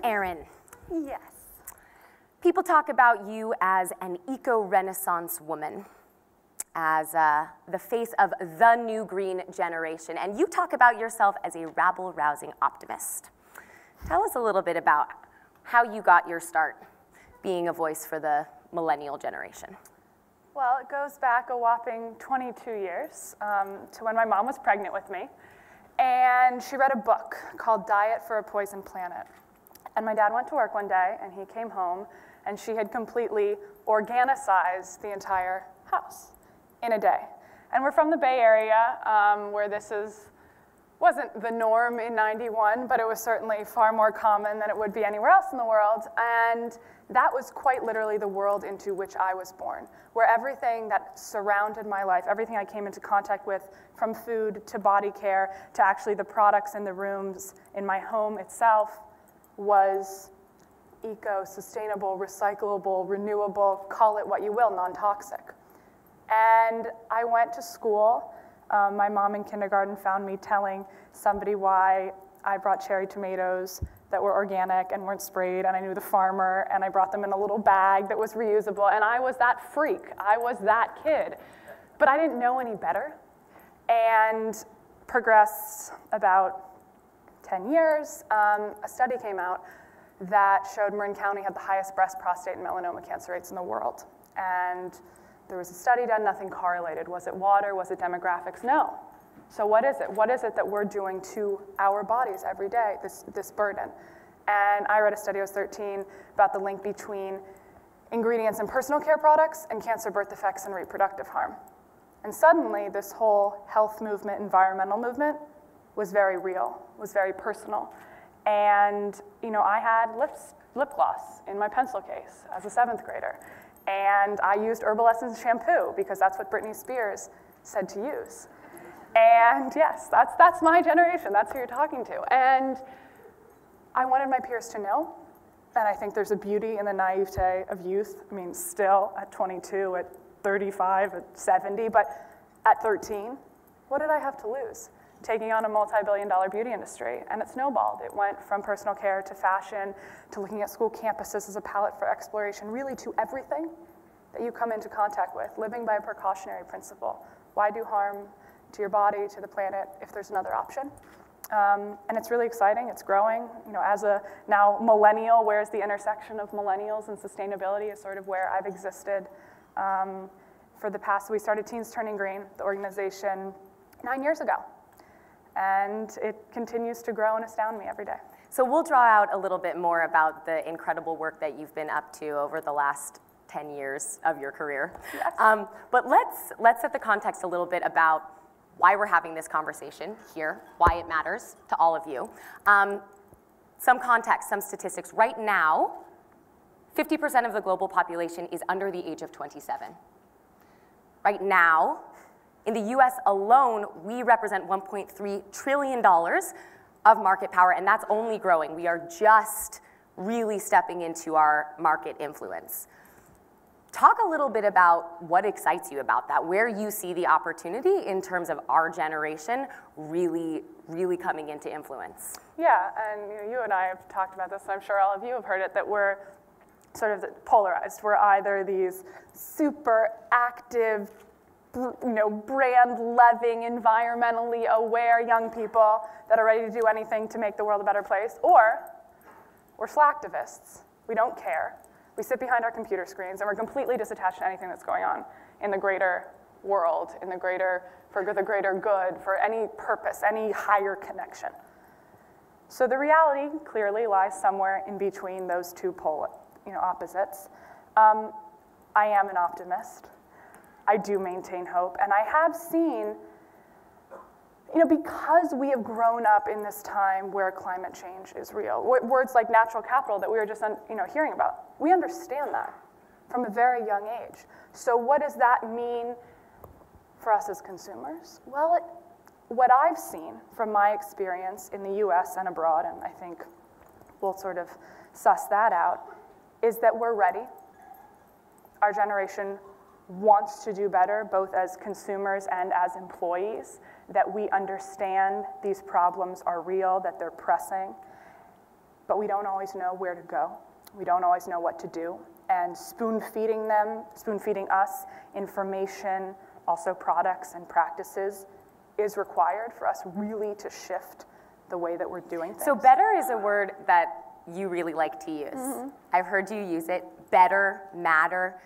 Erin. Yes. People talk about you as an eco-renaissance woman, as the face of the new green generation, and you talk about yourself as a rabble-rousing optimist. Tell us a little bit about how you got your start being a voice for the millennial generation. Well, it goes back a whopping 22 years to when my mom was pregnant with me, and she read a book called Diet for a Poisoned Planet. And my dad went to work one day, and he came home, and she had completely organicized the entire house in a day. And we're from the Bay Area, where this wasn't the norm in '91, but it was certainly far more common than it would be anywhere else in the world. And that was quite literally the world into which I was born, where everything that surrounded my life, everything I came into contact with, from food to body care to actually the products in the rooms in my home itself, was eco, sustainable, recyclable, renewable, call it what you will, non-toxic. And I went to school. My mom in kindergarten found me telling somebody why I brought cherry tomatoes that were organic and weren't sprayed, and I knew the farmer, and I brought them in a little bag that was reusable, and I was that freak. I was that kid. But I didn't know any better, and progressed about 10 years, a study came out that showed Marin County had the highest breast, prostate, and melanoma cancer rates in the world. And there was a study done, nothing correlated. Was it water? Was it demographics? No. So what is it? What is it that we're doing to our bodies every day, this burden? And I read a study, I was 13, about the link between ingredients in personal care products and cancer, birth defects, and reproductive harm. And suddenly, this whole health movement, environmental movement, was very real, was very personal. And I had lip gloss in my pencil case as a 7th grader. And I used Herbal Essence shampoo because that's what Britney Spears said to use. And yes, that's my generation, that's who you're talking to. And I wanted my peers to know, and I think there's a beauty in the naivete of youth. I mean, still at 22, at 35, at 70, but at 13, what did I have to lose? Taking on a multi-billion-dollar beauty industry, and it snowballed. It went from personal care to fashion to looking at school campuses as a palette for exploration, really to everything that you come into contact with, living by a precautionary principle. Why do harm to your body, to the planet, if there's another option? And it's really exciting, it's growing. As a now millennial, where's the intersection of millennials and sustainability is sort of where I've existed for the past. We started Teens Turning Green, the organization, 9 years ago. And it continues to grow and astound me every day. So we'll draw out a little bit more about the incredible work that you've been up to over the last 10 years of your career. Yes. But let's set the context a little bit about why we're having this conversation here, why it matters to all of you. Some context, some statistics. Right now, 50% of the global population is under the age of 27. Right now, in the US alone, we represent $1.3 trillion of market power, and that's only growing. We are just really stepping into our market influence. Talk a little bit about what excites you about that, where you see the opportunity in terms of our generation really, really coming into influence. Yeah, and you and I have talked about this, and I'm sure all of you have heard it, that we're sort of polarized. We're either these super active, brand-loving, environmentally aware young people that are ready to do anything to make the world a better place, or we're slacktivists. We don't care. We sit behind our computer screens, and we're completely disattached to anything that's going on in the greater world, for the greater good, for any purpose, any higher connection. So the reality clearly lies somewhere in between those two opposites. I am an optimist. I do maintain hope, and I have seen, because we have grown up in this time where climate change is real, words like natural capital that we were just hearing about, we understand that from a very young age. So what does that mean for us as consumers? Well, what I've seen from my experience in the US and abroad, and I think we'll sort of suss that out, is that we're ready. Our generation wants to do better, both as consumers and as employees, that we understand these problems are real, that they're pressing. but we don't always know where to go. We don't always know what to do. And spoon-feeding us information, also products and practices, is required for us really to shift the way that we're doing things. So better is a word that you really like to use. I've heard you use it, better, matter.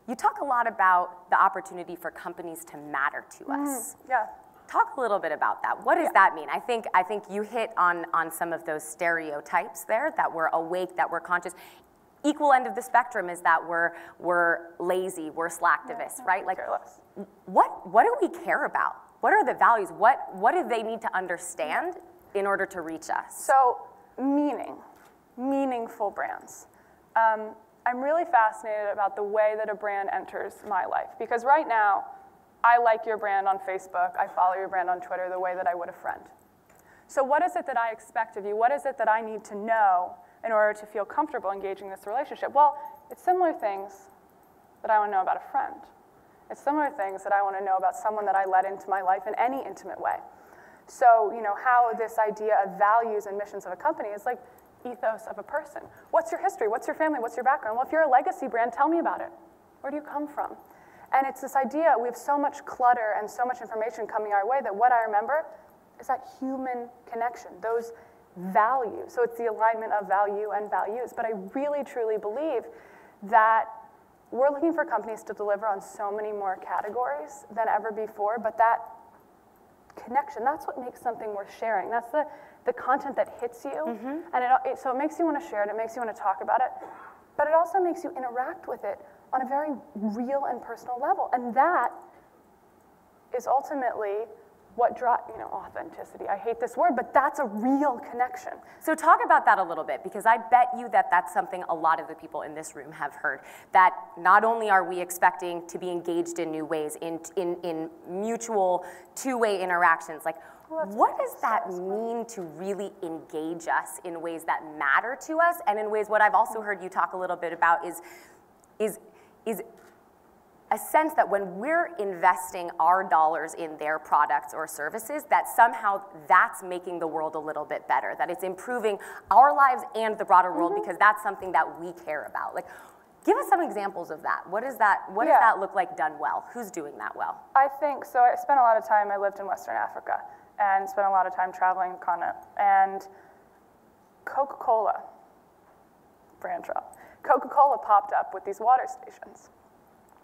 You talk a lot about the opportunity for companies to matter to us. Yeah. Talk a little bit about that. What does that mean? I think you hit on some of those stereotypes there, that we're awake, that we're conscious. Equal end of the spectrum is that we're lazy, we're slacktivists, right? Like, what do we care about? What are the values? What do they need to understand in order to reach us? So, meaningful brands. I'm really fascinated about the way that a brand enters my life, because right now, I like your brand on Facebook, I follow your brand on Twitter the way that I would a friend. So what is it that I expect of you? What is it that I need to know in order to feel comfortable engaging this relationship? Well, it's similar things that I want to know about a friend. It's similar things that I want to know about someone that I let into my life in any intimate way. So, how this idea of values and missions of a company is like ethos of a person. What's your history? What's your family? What's your background? Well, if you're a legacy brand, tell me about it. Where do you come from? And it's this idea, we have so much clutter and so much information coming our way that what I remember is that human connection, those values. So it's the alignment of value and values. But I really, truly believe that we're looking for companies to deliver on so many more categories than ever before, but that connection, that's what makes something worth sharing. That's the content that hits you. And so it makes you want to share it, it makes you want to talk about it, but it also makes you interact with it on a very real and personal level. And that is ultimately what drives, authenticity. I hate this word, but that's a real connection. So talk about that a little bit, because I bet you that that's something a lot of the people in this room have heard, that not only are we expecting to be engaged in new ways, in mutual two-way interactions, like, what does that mean to really engage us in ways that matter to us, and in ways, what I've also heard you talk a little bit about is a sense that when we're investing our dollars in their products or services, that somehow that's making the world a little bit better, that it's improving our lives and the broader world, because that's something that we care about. Like, give us some examples of that. What does that look like done well? Who's doing that well? I think, so I spent a lot of time, I lived in Western Africa, and spent a lot of time traveling the continent, and CocaCola, brand drop, CocaCola popped up with these water stations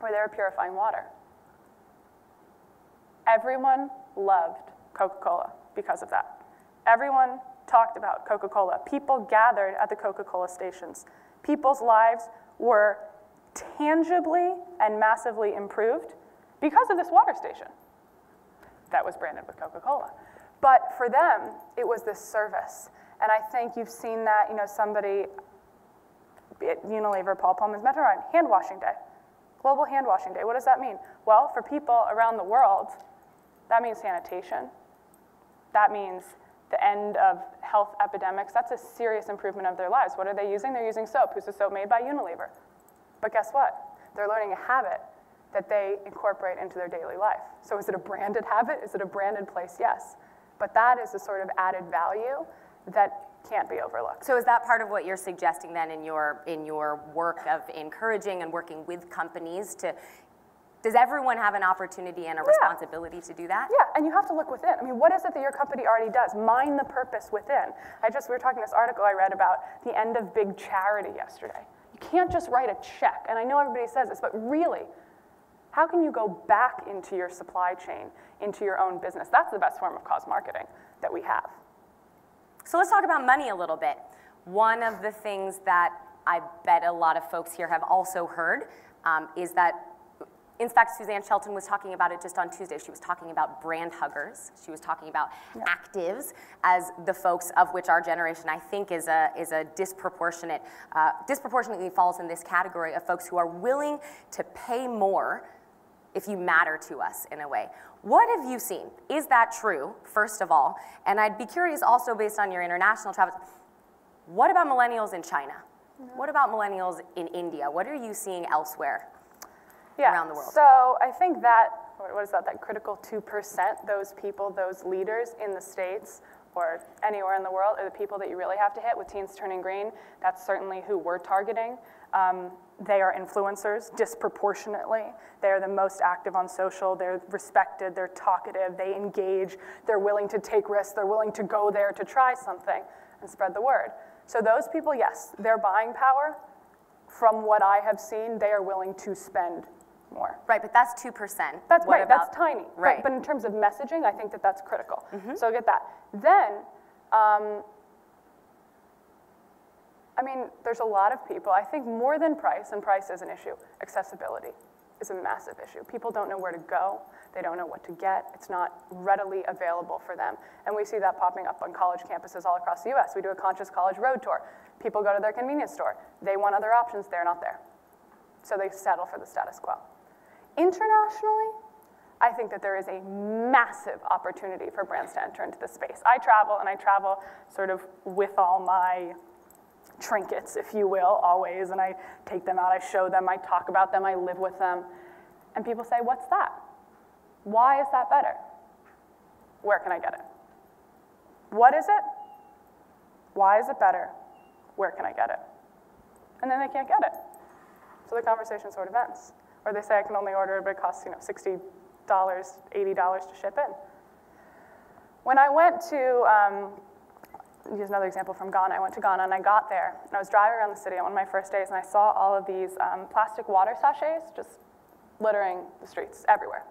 where they were purifying water. Everyone loved Coca-Cola because of that. Everyone talked about Coca-Cola. People gathered at the Coca-Cola stations. People's lives were tangibly and massively improved because of this water station that was branded with Coca-Cola. But for them, it was this service. And I think you've seen that, somebody, be it Unilever, Paul Pullman's Mentorship, hand washing day. Global Hand Washing Day. What does that mean? Well, for people around the world, that means sanitation. That means the end of health epidemics. That's a serious improvement of their lives. What are they using? They're using soap. Who's the soap made by? Unilever. But guess what? They're learning a habit that they incorporate into their daily life. So is it a branded habit? Is it a branded place? Yes. But that is the sort of added value that can't be overlooked. So is that part of what you're suggesting then in your work of encouraging and working with companies to, does everyone have an opportunity and a responsibility to do that? Yeah, and you have to look within. I mean, what is it that your company already does? Mine the purpose within. We were talking this article I read about the end of big charity yesterday. You can't just write a check, and I know everybody says this, but really, how can you go back into your supply chain, into your own business? That's the best form of cause marketing that we have. So let's talk about money a little bit. One of the things that I bet a lot of folks here have also heard is that, in fact, Suzanne Shelton was talking about it just on Tuesday. She was talking about brand huggers. She was talking about actives as the folks of which our generation, I think, is a disproportionately falls in this category of folks who are willing to pay more if you matter to us in a way. What have you seen? Is that true, first of all? And I'd be curious also, based on your international travels, what about millennials in China? What about millennials in India? What are you seeing elsewhere around the world? So I think that, what is that critical 2%, those people, those leaders in the States or anywhere in the world are the people that you really have to hit. With Teens Turning Green, that's certainly who we're targeting. They are influencers disproportionately. They are the most active on social. They're respected, they're talkative, they engage, they're willing to take risks, they're willing to go there to try something and spread the word. So those people, yes, their buying power, from what I have seen, they are willing to spend more. Right, but that's 2%. That's right, that's tiny. Right. But in terms of messaging, I think that that's critical. So get that. Then, I mean, there's a lot of people, I think more than price, and price is an issue, accessibility is a massive issue. People don't know where to go. They don't know what to get. It's not readily available for them. And we see that popping up on college campuses all across the US. We do a Conscious College Road Tour. People go to their convenience store. They want other options. They're not there. So they settle for the status quo. Internationally, I think that there is a massive opportunity for brands to enter into this space. I travel, and I travel sort of with all my trinkets, if you will, always, and I take them out, I show them, I talk about them, I live with them. And people say, what's that? Why is that better? Where can I get it? What is it? Why is it better? Where can I get it? And then they can't get it. So the conversation sort of ends. Or they say I can only order it, but it costs $60, $80 to ship in. When I went to, use another example from Ghana, I went to Ghana and I got there, and I was driving around the city on one of my first days, and I saw all of these plastic water sachets just littering the streets everywhere.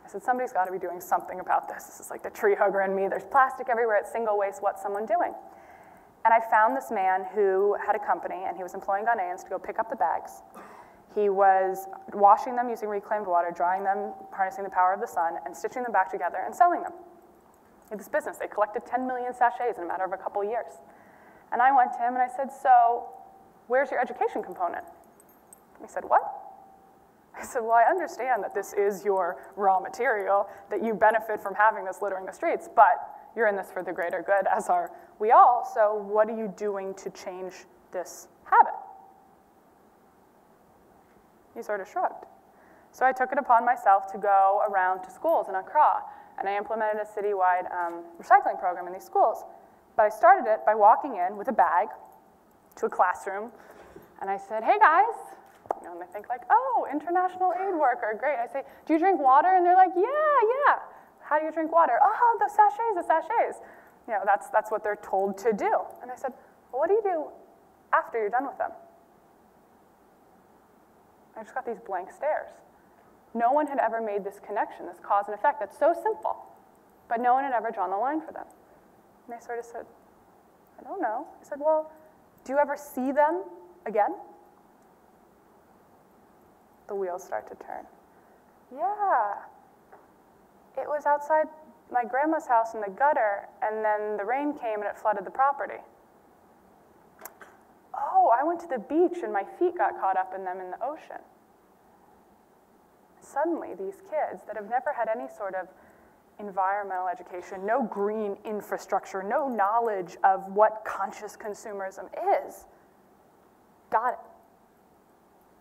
I said, somebody's got to be doing something about this. This is like the tree hugger in me. There's plastic everywhere. It's single waste. What's someone doing? And I found this man who had a company, and he was employing Ghanaians to go pick up the bags. He was washing them using reclaimed water, drying them, harnessing the power of the sun, and stitching them back together and selling them. He had this business. They collected 10 million sachets in a matter of a couple of years. And I went to him and I said, so where's your education component? He said, what? I said, well, I understand that this is your raw material, that you benefit from having this littering the streets, but you're in this for the greater good, as are we all, so what are you doing to change this habit? He sort of shrugged. So I took it upon myself to go around to schools in Accra, and I implemented a citywide recycling program in these schools. But I started it by walking in with a bag to a classroom, and I said, hey guys, and they think like, oh, international aid worker, great. I say, do you drink water? And they're like, yeah. How do you drink water? Oh, the sachets. That's what they're told to do. And I said, well, what do you do after you're done with them? I just got these blank stares. No one had ever made this connection, this cause and effect. That's so simple. But no one had ever drawn the line for them. And they sort of said, I don't know. I said, well, do you ever see them again? The wheels start to turn. Yeah. It was outside my grandma's house in the gutter, and then the rain came and it flooded the property. Oh, I went to the beach and my feet got caught up in them in the ocean. Suddenly, these kids that have never had any sort of environmental education, no green infrastructure, no knowledge of what conscious consumerism is, got it.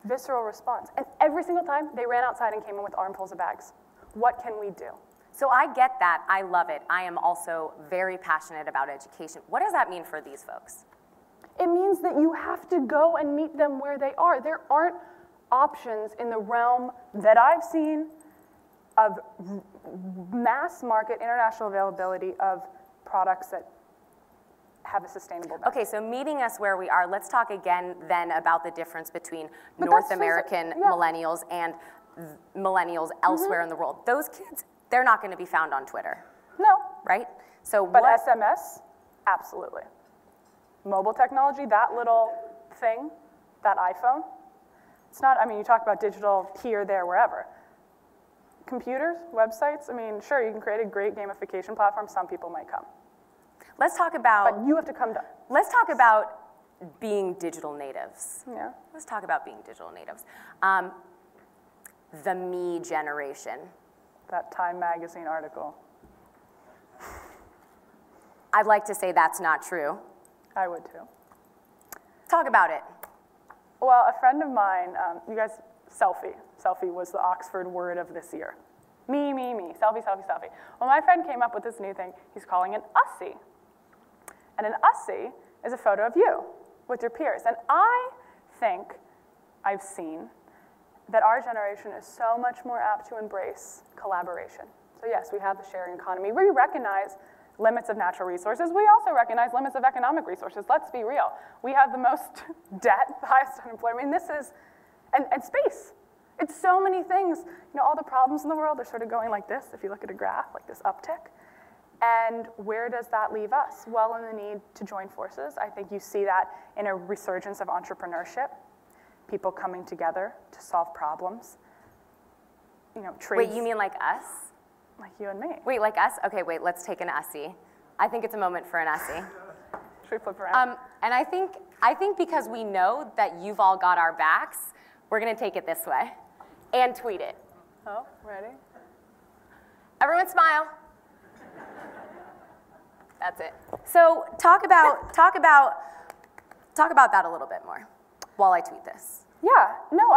Visceral response. And every single time, they ran outside and came in with armfuls of bags. What can we do? So I get that. I love it. I am also very passionate about education. What does that mean for these folks? It means that you have to go and meet them where they are. There aren't options in the realm that I've seen of mass market, international availability of products that have a sustainable benefit. Okay, so meeting us where we are, let's talk again then about the difference between North American millennials and millennials elsewhere in the world. Those kids, they're not going to be found on Twitter. No. Right? So but SMS, absolutely. Mobile technology, that little thing, that iPhone, it's not, I mean, you talk about digital here, there, wherever. Computers, websites, I mean, sure, you can create a great gamification platform. Some people might come. Let's talk about... But you have to come to... Let's talk about being digital natives. Yeah. Let's talk about being digital natives. The me generation. That Time magazine article. I'd like to say that's not true. I would too. Talk about it. Well, a friend of mine, you guys, selfie. Selfie was the Oxford word of this year. Me, selfie, selfie, selfie. Well, my friend came up with this new thing he's calling an Ussie. And an Ussie is a photo of you with your peers. And I think I've seen that our generation is so much more apt to embrace collaboration. So yes, we have the sharing economy. We recognize limits of natural resources. We also recognize limits of economic resources. Let's be real. We have the most debt, the highest unemployment. I mean, this is, and space. It's so many things. You know, all the problems in the world are sort of going like this, if you look at a graph, like this uptick. And where does that leave us? Well, in the need to join forces. I think you see that in a resurgence of entrepreneurship, people coming together to solve problems. You know, trades. Wait, you mean like us? Like you and me. Wait, like us? Okay, wait, let's take an Ussie. I think it's a moment for an Ussie. Should we flip around? And I think because we know that you've all got our backs, we're gonna take it this way and tweet it. Oh, ready? Everyone smile. That's it. So talk about that a little bit more while I tweet this. Yeah, no,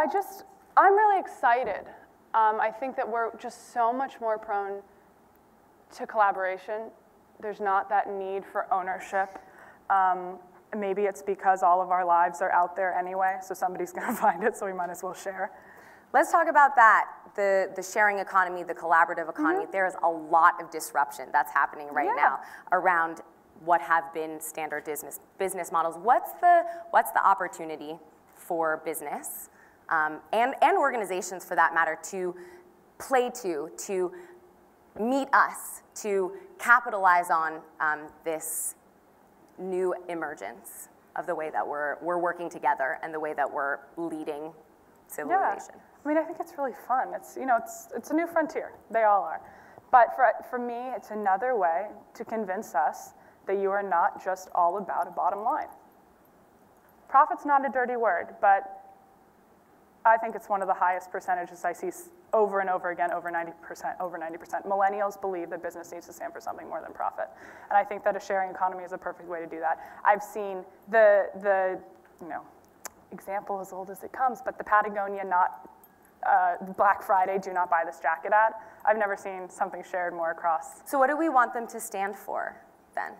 I'm really excited. I think that we're just so much more prone to collaboration. There's not that need for ownership. Maybe it's because all of our lives are out there anyway, so somebody's gonna find it, so we might as well share. Let's talk about that, the sharing economy, the collaborative economy. There is a lot of disruption that's happening right now around what have been standard business models. What's the opportunity for business and organizations, for that matter, to play to meet us, to capitalize on this new emergence of the way that we're working together and the way that we're leading civilization? Yeah. I mean, I think it's really fun. It's a new frontier. They all are. But for me, it's another way to convince us that you are not just all about a bottom line. Profit's not a dirty word, but I think it's one of the highest percentages I see over and over again, over 90%. Millennials believe that business needs to stand for something more than profit. And I think that a sharing economy is a perfect way to do that. I've seen the example as old as it comes, but the Patagonia Black Friday, do not buy this jacket ad. I've never seen something shared more across. So what do we want them to stand for then?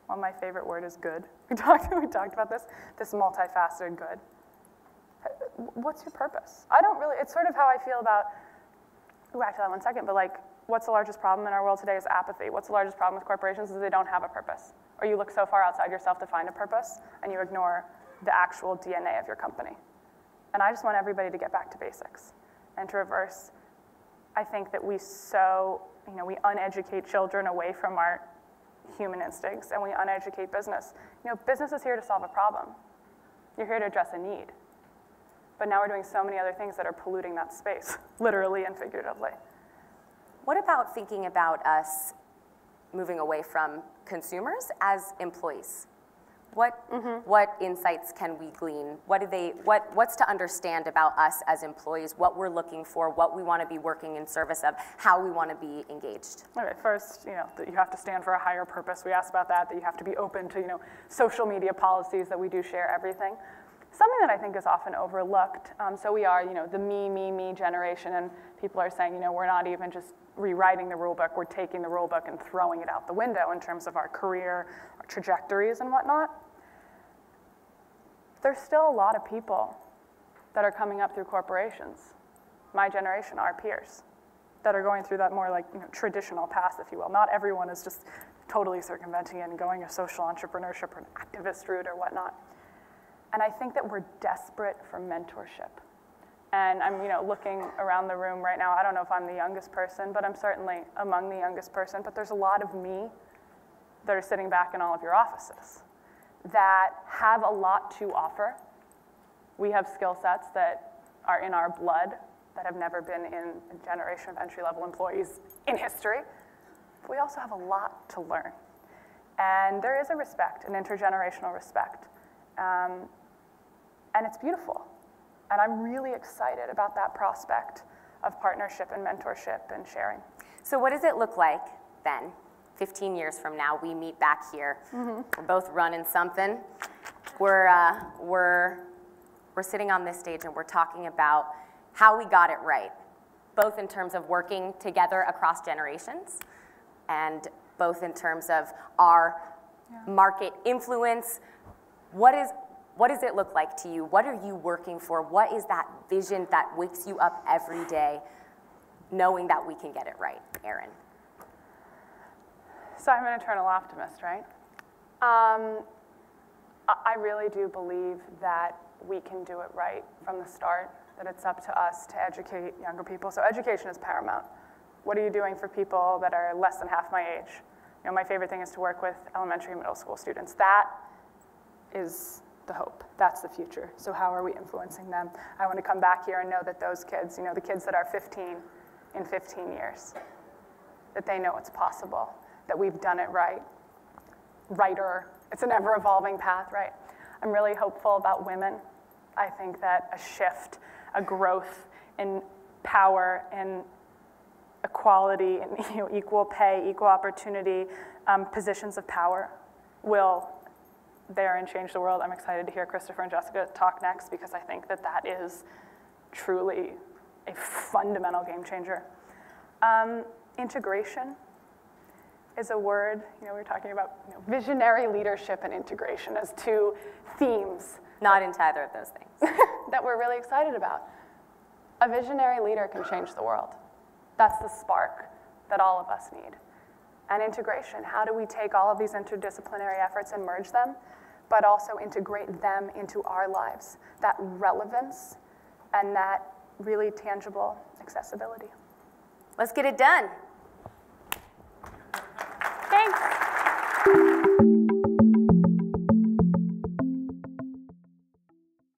Well, my favorite word is good. We talked about this multifaceted good. What's your purpose? It's sort of how I feel about, back to that 1 second, but like, what's the largest problem in our world today is apathy. What's the largest problem with corporations is they don't have a purpose. Or you look so far outside yourself to find a purpose, and you ignore the actual DNA of your company. And I just want everybody to get back to basics and to reverse. I think that we uneducate children away from our human instincts, and we uneducate business. Business is here to solve a problem. You're here to address a need. But now we're doing so many other things that are polluting that space, literally and figuratively. What about thinking about us moving away from consumers as employees? What insights can we glean? What's to understand about us as employees, what we're looking for, what we want to be working in service of, how we want to be engaged? Okay, first, that you have to stand for a higher purpose. We asked about that you have to be open to, social media policies, that we do share everything. Something that I think is often overlooked, so we are, the me generation, and people are saying, we're not even just rewriting the rule book, we're taking the rule book and throwing it out the window in terms of our career, our trajectories and whatnot. There's still a lot of people that are coming up through corporations, my generation, our peers, that are going through that more like traditional path, if you will. Not everyone is just totally circumventing it and going a social entrepreneurship or an activist route or whatnot. And I think that we're desperate for mentorship. And I'm looking around the room right now. I don't know if I'm the youngest person, but I'm certainly among the youngest person. But there's a lot of me that are sitting back in all of your offices that have a lot to offer. We have skill sets that are in our blood that have never been in a generation of entry-level employees in history. But we also have a lot to learn. And there is a respect, an intergenerational respect. And it's beautiful. And I'm really excited about that prospect of partnership and mentorship and sharing. So what does it look like then? 15 years from now, we meet back here. We're both running something. We're sitting on this stage and we're talking about how we got it right. both in terms of working together across generations and both in terms of our market influence. What does it look like to you? What are you working for? What is that vision that wakes you up every day knowing that we can get it right, Erin? So I'm an eternal optimist, right? I really do believe that we can do it right from the start, that it's up to us to educate younger people. So education is paramount. What are you doing for people that are less than half my age? You know, my favorite thing is to work with elementary and middle school students. That is the hope. That's the future. So how are we influencing them? I want to come back here and know that those kids, you know, the kids that are 15 in 15 years, that they know it's possible, that we've done it right. Righter. It's an ever-evolving path, right? I'm really hopeful about women. I think that a shift, a growth in power, in equality, and equal pay, equal opportunity, positions of power will there and change the world. I'm excited to hear Christopher and Jessica talk next because I think that that is truly a fundamental game changer. Integration is a word, we were talking about visionary leadership and integration as two themes. Not into either of those things. That we're really excited about. A visionary leader can change the world. That's the spark that all of us need. And integration, how do we take all of these interdisciplinary efforts and merge them, but also integrate them into our lives? That relevance and that really tangible accessibility. Let's get it done. Thanks.